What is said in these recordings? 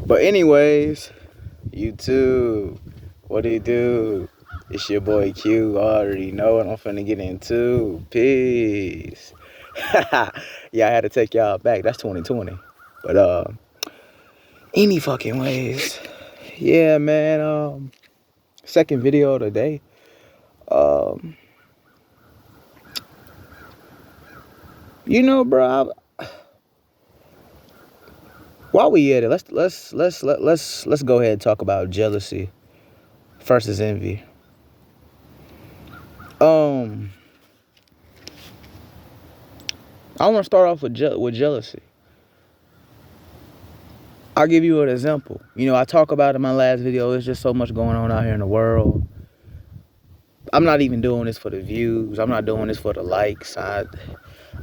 But anyways, YouTube, what do you do? It's your boy Q. Already know what I'm finna get into. Peace. Yeah, I had to take y'all back. That's 2020. But any fucking ways. Yeah, man. Second video of the day. You know, bro. While we at it, let's go ahead and talk about jealousy versus envy. I want to start off with jealousy. I'll give you an example. You know, I talk about in my last video, there's just so much going on out here in the world. I'm not even doing this for the views. I'm not doing this for the likes. I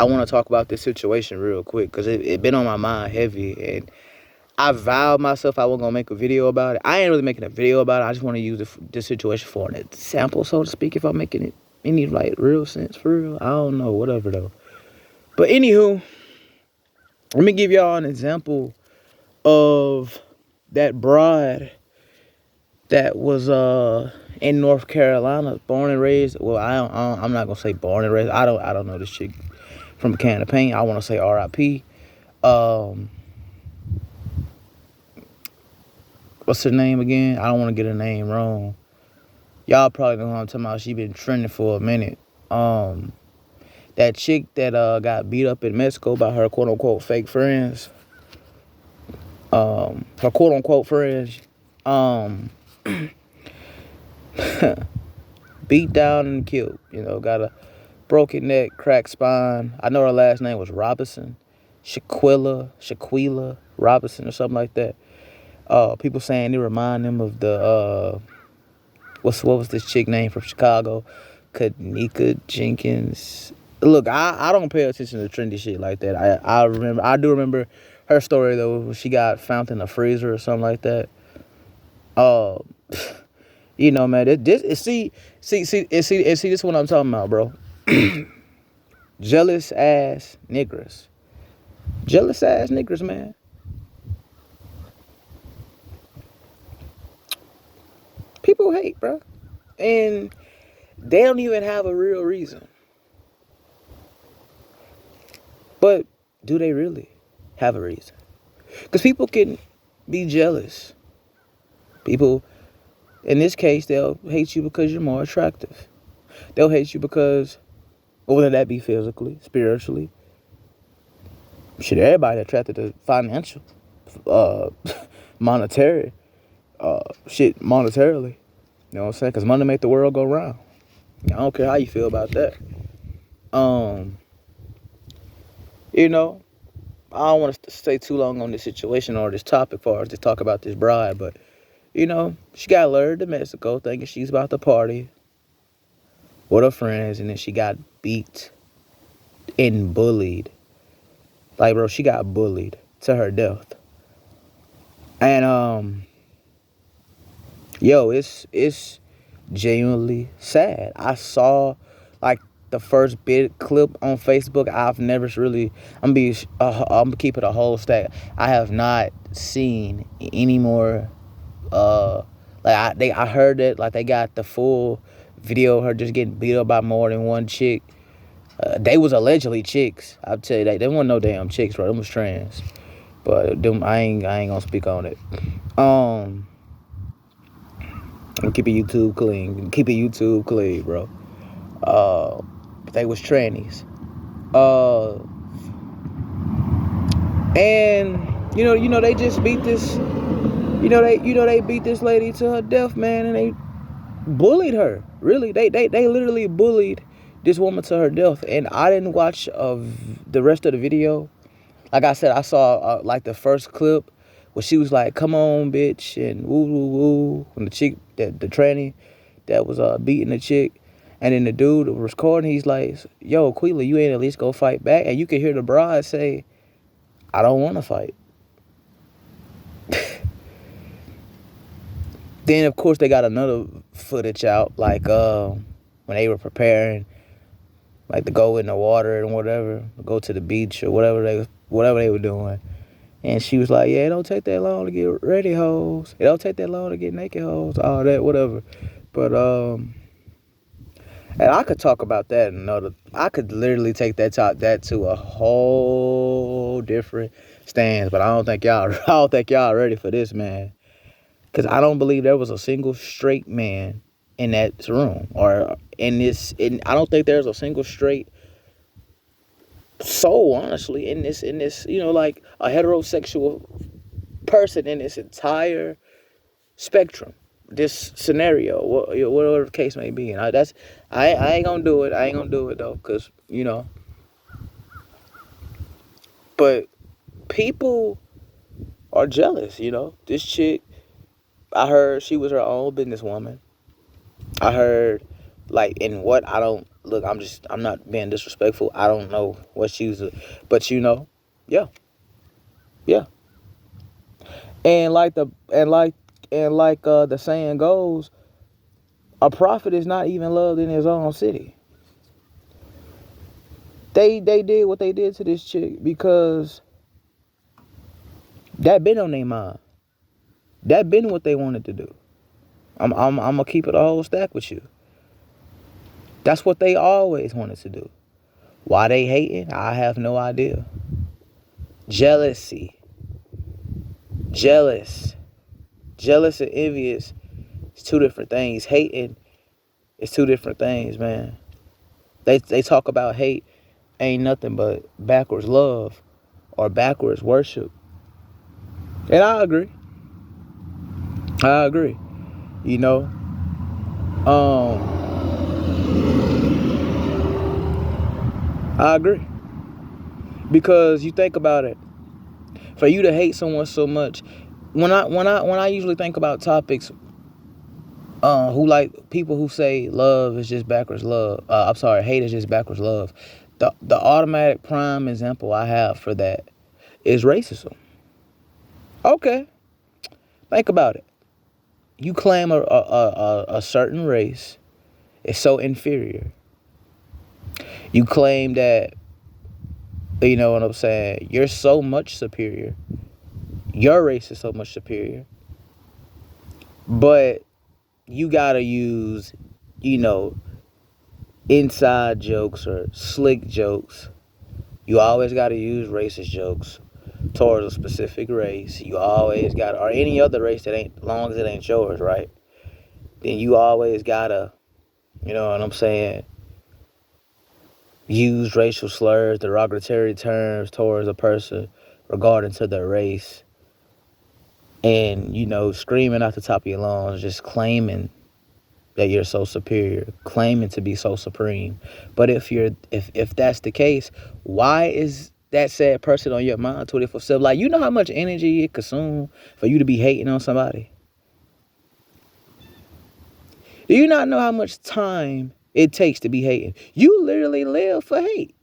want to talk about this situation real quick because it been on my mind heavy. And I vowed myself I wasn't going to make a video about it. I ain't really making a video about it. I just want to use this situation for an example, so to speak, if I'm making it any, like, real sense, for real. I don't know, whatever, though. But anywho, let me give y'all an example of that bride that was in North Carolina, born and raised. Well, I'm not gonna say born and raised. I don't know this chick from a can of paint. I want to say R.I.P. What's her name again? I don't want to get her name wrong. Y'all probably know who I'm talking about. She been trending for a minute. That chick that got beat up in Mexico by her quote unquote fake friends. Her quote unquote friends. Beat down and killed. You know, got a broken neck, cracked spine. I know her last name was Robinson. Shaquilla Robinson or something like that. People saying it remind them of the what was this chick name from Chicago? Kanika Jenkins. Look, I don't pay attention to trendy shit like that. I do remember her story though. She got found in a freezer or something like that. You know, man. See, this is what I'm talking about, bro. Jealous ass niggers. Jealous ass niggers, man. People hate, bro. And they don't even have a real reason. But do they really have a reason? Because people can be jealous. People, in this case, they'll hate you because you're more attractive. They'll hate you because, whether that be physically, spiritually, shit, everybody attracted to financial, monetary, shit, monetarily. You know what I'm saying? Because money make the world go round. I don't care how you feel about that. You know, I don't want to stay too long on this situation or this topic for us to talk about this bride, but, you know, she got lured to Mexico thinking she's about to party with her friends, and then she got beat and bullied. Like, bro, she got bullied to her death. And, yo, it's genuinely sad. I saw, like, the first bit clip on Facebook. I've never really, I'm gonna keep it a whole stack. I have not seen any more, I heard it, like, they got the full video of her just getting beat up by more than one chick. They was allegedly chicks. I'll tell you that. They weren't no damn chicks, bro. Them was trans. But them, I ain't gonna speak on it. Keep it YouTube clean. Keep it YouTube clean, bro. They was trannies. And you know, they just beat this. They beat this lady to her death, man, and they bullied her. Really, they literally bullied this woman to her death. And I didn't watch the rest of the video. Like I said, I saw like the first clip where she was like, "Come on, bitch," and woo woo woo. When the chick, the tranny, that was beating the chick, and then the dude was recording, he's like, "Yo, Quila, you ain't at least go fight back?" And you can hear the bride say, "I don't want to fight." Then of course they got another footage out, like when they were preparing, like to go in the water and whatever, go to the beach or whatever they were doing. And she was like, yeah, it don't take that long to get ready, hoes. It don't take that long to get naked, hoes. All that, whatever. But, and I could talk about that another. I could literally take that to a whole different stance. But I don't think y'all, I don't think y'all ready for this, man. Because I don't believe there was a single straight man in that room. Or I don't think there's a single straight soul, honestly, in this, like a heterosexual person in this entire spectrum, this scenario, whatever the case may be. And I ain't gonna do it. I ain't gonna do it though, cause but people are jealous. This chick, I heard she was her own businesswoman. I heard, like, in what I don't look. I'm not being disrespectful. I don't know what she was, but yeah, yeah. And the saying goes, a prophet is not even loved in his own city. They did what they did to this chick because that been on their mind. That been what they wanted to do. I'm gonna keep it a whole stack with you. That's what they always wanted to do. Why they hating? I have no idea. Jealousy. Jealous and envious is two different things. Hating is two different things, man. They talk about hate ain't nothing but backwards love or backwards worship. And I agree. I agree. Because you think about it, for you to hate someone so much, when I usually think about topics, who like people who say love is just backwards love. I'm sorry, hate is just backwards love. The automatic prime example I have for that is racism. Okay, think about it. You claim a certain race is so inferior. You claim that, you know what I'm saying, you're so much superior. Your race is so much superior. But you gotta use, inside jokes or slick jokes. You always gotta use racist jokes towards a specific race. You always gotta, or any other race that ain't, as long as it ain't yours, right? Then you always gotta, you know what I'm saying, use racial slurs, derogatory terms towards a person regarding to their race. And, screaming out the top of your lungs, just claiming that you're so superior, claiming to be so supreme. But if that's the case, why is that sad person on your mind 24/7? Like, you know how much energy it consumes for you to be hating on somebody? Do you not know how much time it takes to be hating? You literally live for hate.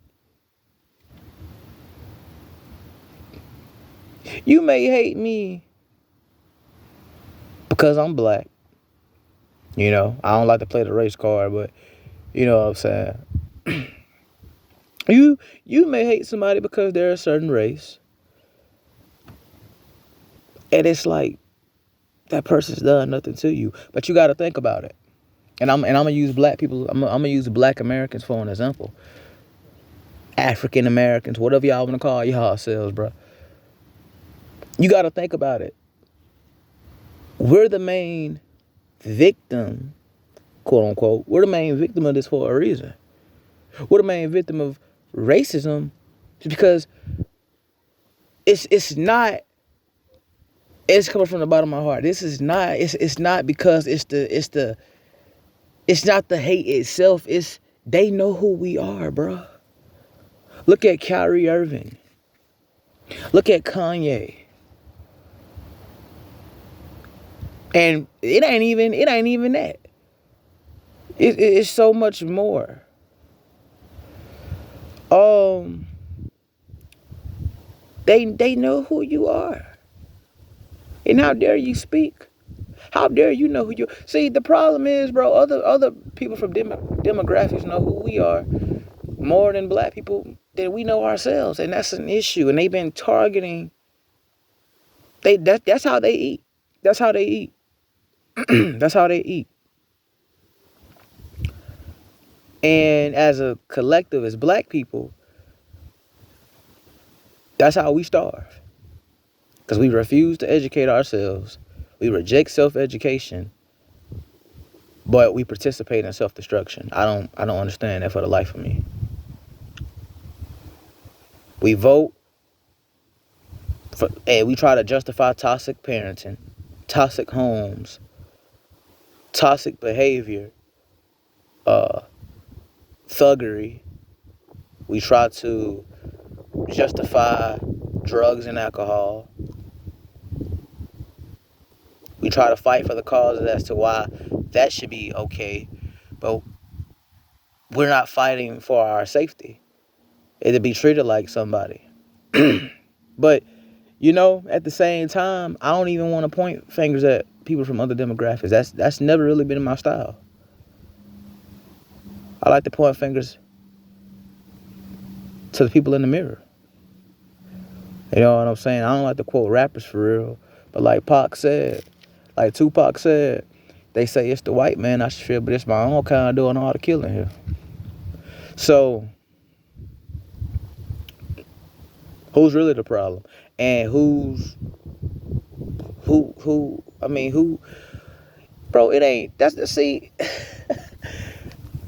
You may hate me because I'm black. I don't like to play the race card, but you know what I'm saying. You may hate somebody because they're a certain race. And it's like that person's done nothing to you. But you got to think about it. And I'm gonna use black people. I'm gonna use black Americans for an example. African Americans, whatever y'all wanna call y'all selves, bro. You got to think about it. We're the main victim, quote unquote. We're the main victim of this for a reason. We're the main victim of racism because it's not. It's coming from the bottom of my heart. This is not. It's not because it's not the hate itself. It's they know who we are, bro. Look at Kyrie Irving. Look at Kanye. And it ain't even that. It's so much more. They know who you are. And how dare you speak? How dare you know who you are? See, the problem is, bro, other people from demographics know who we are more than black people than we know ourselves. And that's an issue. And they've been targeting That's how they eat. That's how they eat. That's how they eat. And as a collective, as black people, that's how we starve. Because we refuse to educate ourselves. We reject self-education, but we participate in self-destruction. I don't understand that for the life of me. We vote and we try to justify toxic parenting, toxic homes, toxic behavior, thuggery. We try to justify drugs and alcohol. We try to fight for the causes as to why that should be okay, but we're not fighting for our safety. It'd be treated like somebody. But, at the same time, I don't even want to point fingers at people from other demographics. That's never really been my style. I like to point fingers to the people in the mirror. You know what I'm saying? I don't like to quote rappers for real, but like Tupac said, they say it's the white man I should fear, but it's my own kind doing all the killing here. So, who's really the problem? And who, bro, it ain't, see,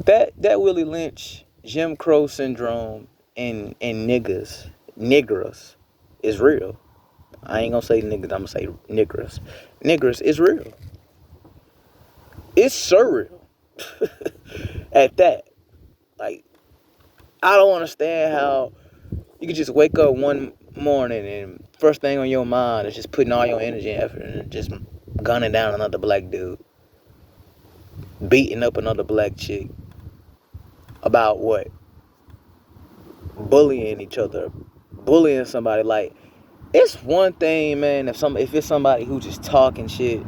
that Willie Lynch, Jim Crow syndrome, and niggas is real. I ain't gonna say niggas, I'm gonna say niggers. Niggers is real. It's surreal. At that. Like, I don't understand how you can just wake up one morning and first thing on your mind is just putting all your energy and effort and just gunning down another black dude. Beating up another black chick. About what? Bullying each other. Bullying somebody. Like, it's one thing, man, if it's somebody who just talking shit.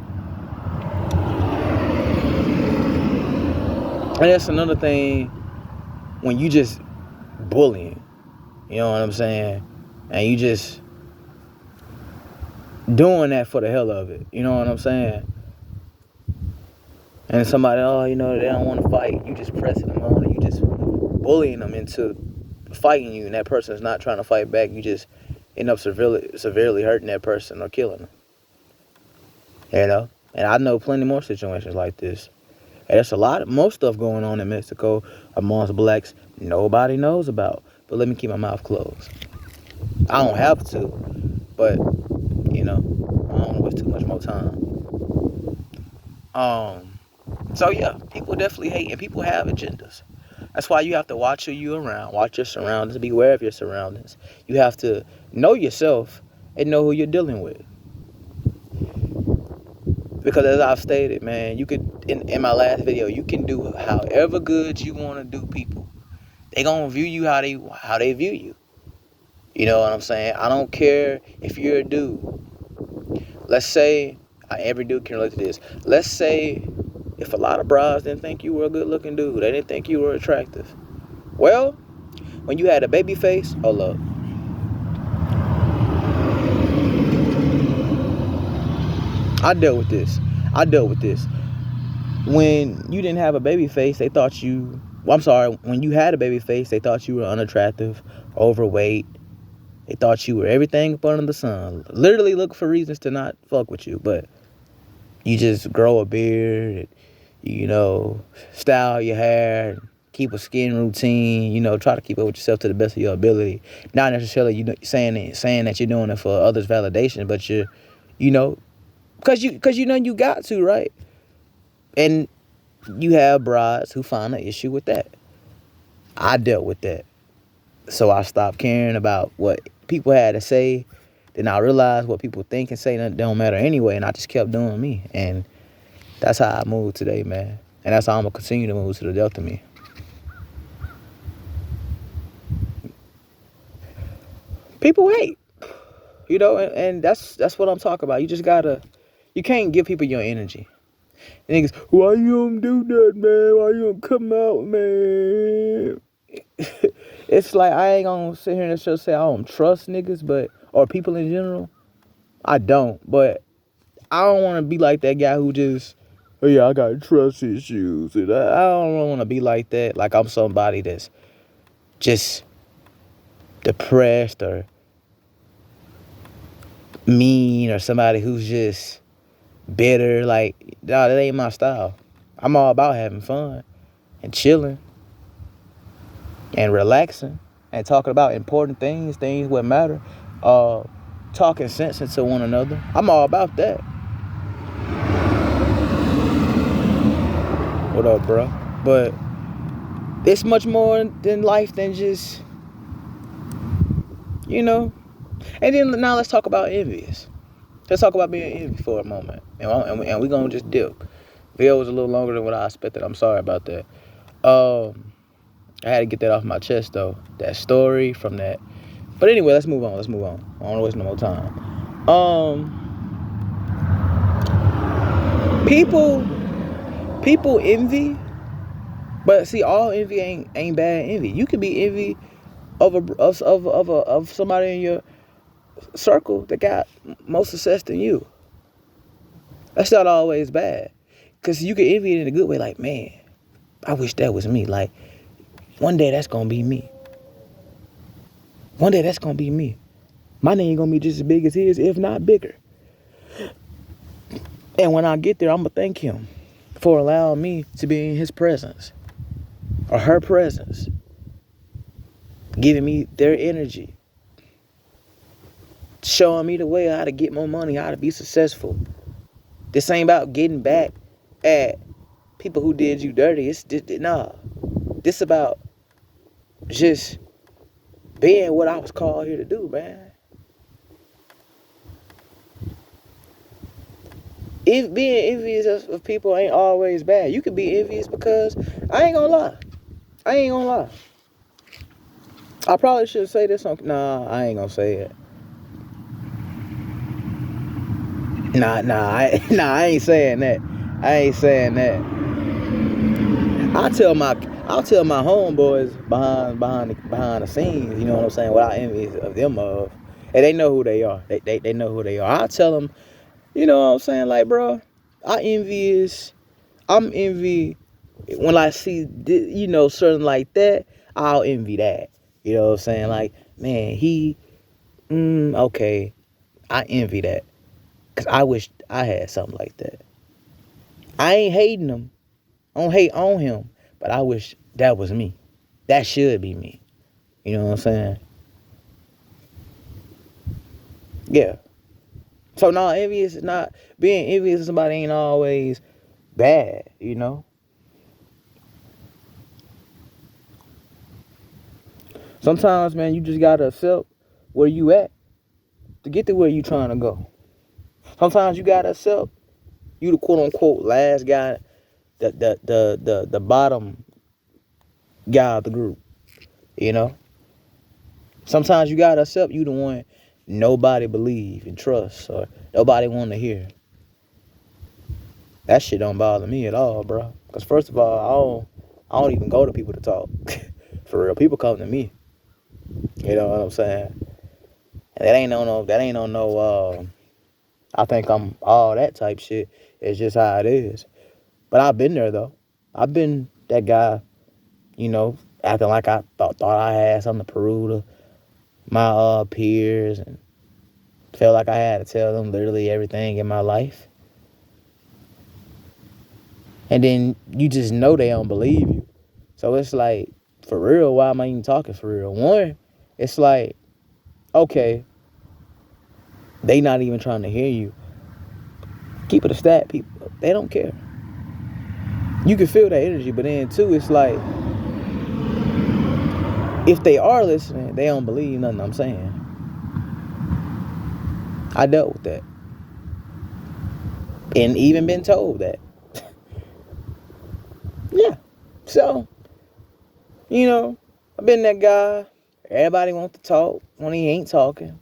And that's another thing when you just bullying. You know what I'm saying? And you just doing that for the hell of it. You know what I'm saying? And somebody, they don't want to fight. You just pressing them on and you just bullying them into fighting you. And that person's not trying to fight back. You just end up severely hurting that person or killing them. And I know plenty more situations like this. And there's most stuff going on in Mexico amongst blacks nobody knows about. But let me keep my mouth closed. I don't have to, but, I don't want to waste too much more time. So, yeah, people definitely hate, and people have agendas. That's why you have to watch who you're around, watch your surroundings, be aware of your surroundings. You have to know yourself and know who you're dealing with. Because as I've stated, man, you could, in my last video, you can do however good you want to do people. They gonna view you how they view you. You know what I'm saying? I don't care if you're a dude. Let's say, every dude can relate to this. Let's say if a lot of bras didn't think you were a good looking dude, they didn't think you were attractive. Well, when you had a baby face, hold up. I dealt with this. When you didn't have a baby face, they thought you, when you had a baby face, they thought you were unattractive, overweight. They thought you were everything up under the sun. Literally look for reasons to not fuck with you, but you just grow a beard, style your hair, keep a skin routine, try to keep up with yourself to the best of your ability. Not necessarily, saying that you're doing it for others' validation, but you're, because you got to, right? And you have brides who find an issue with that. I dealt with that. So I stopped caring about what people had to say. Then I realized what people think and say don't matter anyway, and I just kept doing me. And that's how I moved today, man. And that's how I'm going to continue to move to the death of me. People hate. And that's what I'm talking about. You can't give people your energy. Niggas, why you don't do that, man? Why you don't come out, man? It's like, I ain't gonna sit here and just say I don't trust niggas, or people in general. I don't, but I don't want to be like that guy who just, oh yeah, I got trust issues. And I don't want to be like that. Like I'm somebody that's just depressed or mean or somebody who's just bitter. Like, nah, that ain't my style. I'm all about having fun and chilling and relaxing and talking about important things, things what matter. Talking sense into one another. I'm all about that. What up, bro? But it's much more than life than just, you know. And then now let's talk about envious. Let's talk about being envy for a moment. And we're going to just dip. Video was a little longer than what I expected. I'm sorry about that. I had to get that off my chest, though. That story from that. But anyway, let's move on. I don't want to waste no more time. People envy. But see, all envy ain't bad envy. You can be envy of somebody in your circle that got more success than you. That's not always bad. Because you can envy it in a good way. Like, man, I wish that was me. Like, one day that's going to be me. One day that's going to be me. My name going to be just as big as his, if not bigger. And when I get there, I'm going to thank him for allowing me to be in his presence. Or her presence. Giving me their energy. Showing me the way how to get more money, how to be successful. This ain't about getting back at people who did you dirty. It's just, nah. This about just being what I was called here to do, man. If being envious of people ain't always bad. You can be envious because I ain't gonna lie. I probably should say this on. Nah, I ain't gonna say it. I ain't saying that. I'll tell my homeboys behind the scenes. You know what I'm saying? What I envy of them of, and they know who they are. They know who they are. I tell them, you know what I'm saying? Like, bro, I'm envy when I see, you know, certain like that. I'll envy that. You know what I'm saying? Like, man, okay. I envy that. Because I wish I had something like that. I ain't hating him. I don't hate on him. But I wish that was me. That should be me. You know what I'm saying? Yeah. So, no, being envious of somebody ain't always bad, you know? Sometimes, man, you just gotta accept where you at to get to where you trying to go. Sometimes you gotta accept you the quote unquote last guy, the bottom guy of the group. You know? Sometimes you gotta accept you the one nobody believe and trust or nobody want to hear. That shit don't bother me at all, bro. Cause first of all, I don't even go to people to talk. For real, people come to me. You know what I'm saying? And that ain't no I think I'm all that type shit. It's just how it is. But I've been there though. I've been that guy, you know, acting like I thought I had something to prove to my peers and felt like I had to tell them literally everything in my life. And then you just know they don't believe you. So it's like, for real, why am I even talking for real? One, it's like, okay, they not even trying to hear you. Keep it a stat, people. They don't care. You can feel that energy, but then two, it's like, if they are listening, they don't believe nothing I'm saying. I dealt with that. And even been told that. Yeah. So, you know, I've been that guy. Everybody wants to talk when he ain't talking.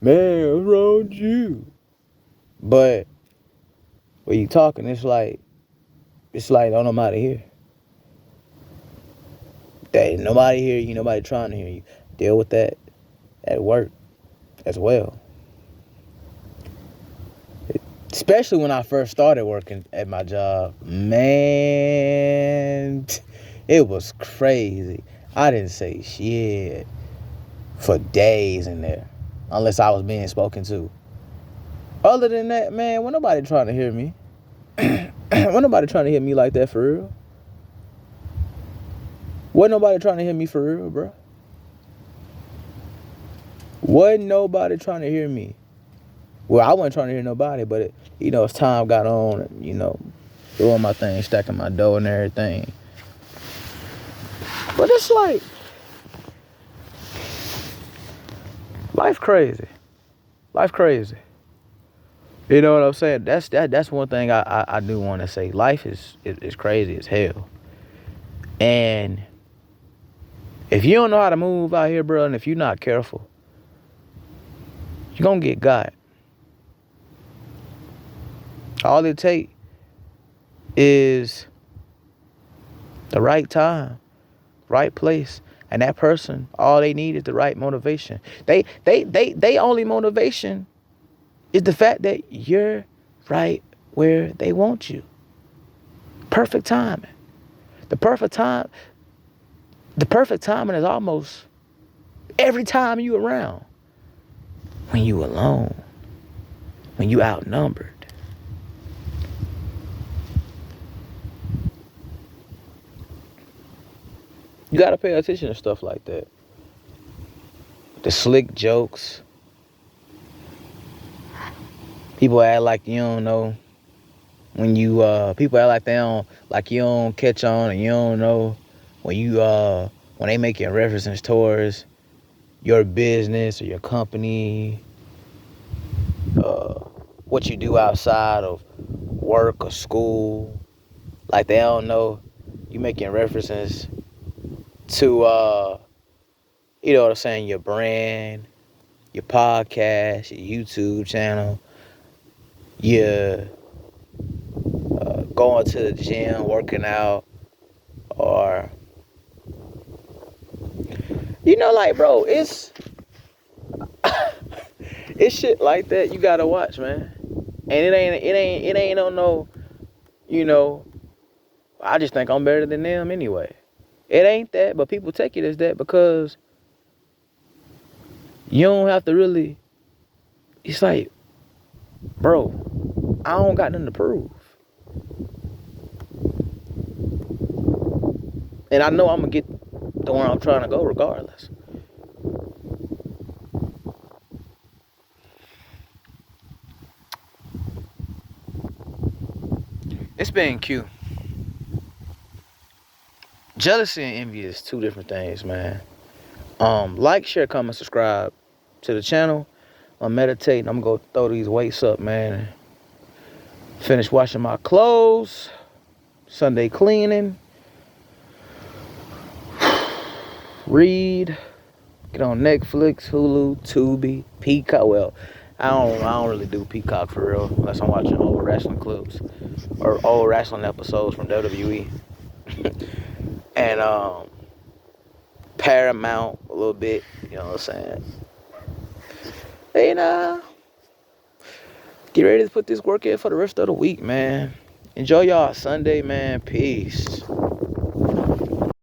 Man, what's wrong with you? But when you talking, it's like don't nobody hear. Nobody hear you, nobody trying to hear you. Deal with that at work as well. Especially when I first started working at my job. Man, it was crazy. I didn't say shit for days in there. Unless I was being spoken to. Other than that, man, wasn't nobody trying to hear me. Wasn't nobody trying to hear me like that for real. Wasn't nobody trying to hear me for real, bro. Wasn't nobody trying to hear me. Well, I wasn't trying to hear nobody, but, as time got on, doing my thing, stacking my dough and everything. But it's like, life crazy. Life crazy. You know what I'm saying? That's one thing I do want to say. Life is crazy as hell. And if you don't know how to move out here, bro, and if you're not careful, you're going to get got. All it takes is the right time, right place. And that person, all they need is the right motivation. They only motivation is the fact that you're right where they want you. Perfect timing. The perfect timing is almost every time you around. When you alone. When you outnumbered. You gotta pay attention to stuff like that. The slick jokes. People act like you don't know. When people act like you don't catch on and you don't know. When they making references towards your business or your company, what you do outside of work or school, like they don't know. You making references to, you know what I'm saying, your brand, your podcast, your YouTube channel, your going to the gym, working out, or, like, bro, it's shit like that you gotta watch, man. And it ain't on no, I just think I'm better than them anyway. It ain't that, but people take it as that because you don't have to really, it's like, bro, I don't got nothing to prove. And I know I'm gonna get to where I'm trying to go regardless. It's been Q. Jealousy and envy is two different things, man. Like, share, comment, subscribe to the channel. I'm meditating. I'm gonna go throw these weights up, man. Finish washing my clothes. Sunday cleaning. Read. Get on Netflix, Hulu, Tubi, Peacock. Well, I don't really do Peacock for real unless I'm watching old wrestling clips or old wrestling episodes from WWE. And Paramount a little bit, you know what I'm saying? And get ready to put this work in for the rest of the week, man. Enjoy y'all Sunday, man. Peace.